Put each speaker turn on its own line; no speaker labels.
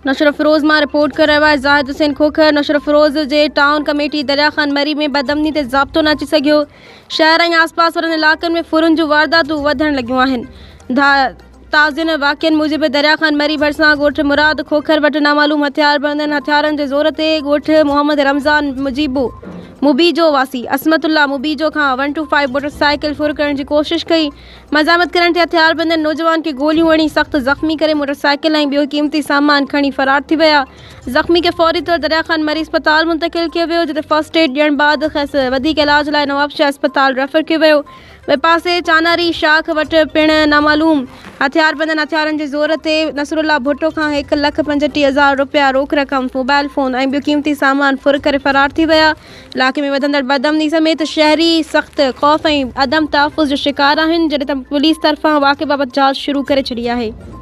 नशर फ़िरोज़ मां रिपोर्ट कर रहा है ज़ाहिद हुसैन खोखर। नशर फ़िरोज़ जे टाउन कमेटी दरिया खान मरी में बदमनी ते ज़ाब्तो न अची सघियो। शहर ऐं आसपास वारनि इलाक़नि में फुरुनि जूं वारदातूं वधण लॻियूं आहिनि। ताज़ियुनि वाक़िअनि मूजिबि दरिया खान मरी भरिसां ॻोठ मुराद खोखर वटि नामालूम हथियारबंदनि हथियारनि जे ज़ोर ते ॻोठ मोहम्मद रमज़ान मुबीजो वासी असमतुल्ला मुबीजो खां 125 मोटरसाइकिल फुर करण जी कोशिश कई। मज़ामत करण ते हथियारबंदनि नौजवान खे गोलियूं हणी सख़्तु ज़ख़्मी करे मोटरसाइकिल ऐं ॿियो क़ीमती सामान खणी फ़रार थी विया। ज़ख़्मी खे फ़ौरी तौर दरिया खान मरी अस्पताल मुंतक़िल कयो वियो, जिते फर्स्ट एड ॾियण बाद खेसि वधीक इलाज लाइ नवाबशाह अस्पताल रेफर कयो वियो। ॿिए पासे चानारी शाख वटि पिणु नामालूम हथियारबंदनि हथियारनि जे ज़ोर ते नसरुल्ला भुट्टो खां 1,65,000 रुपया रोक रक़म मोबाइल फ़ोन ऐं ॿियो क़ीमती सामान फुर करे फ़रार थी विया। इलाइक़े में वधंदड़ बदमनी समेत शहरी सख़्तु ख़ौफ़ ऐं अदम तहफ़ुज़ जो शिकार आहिनि, जॾहिं त पुलिस तरफ़ां वाक़े बाबति जांच शुरू करे छॾी आहे।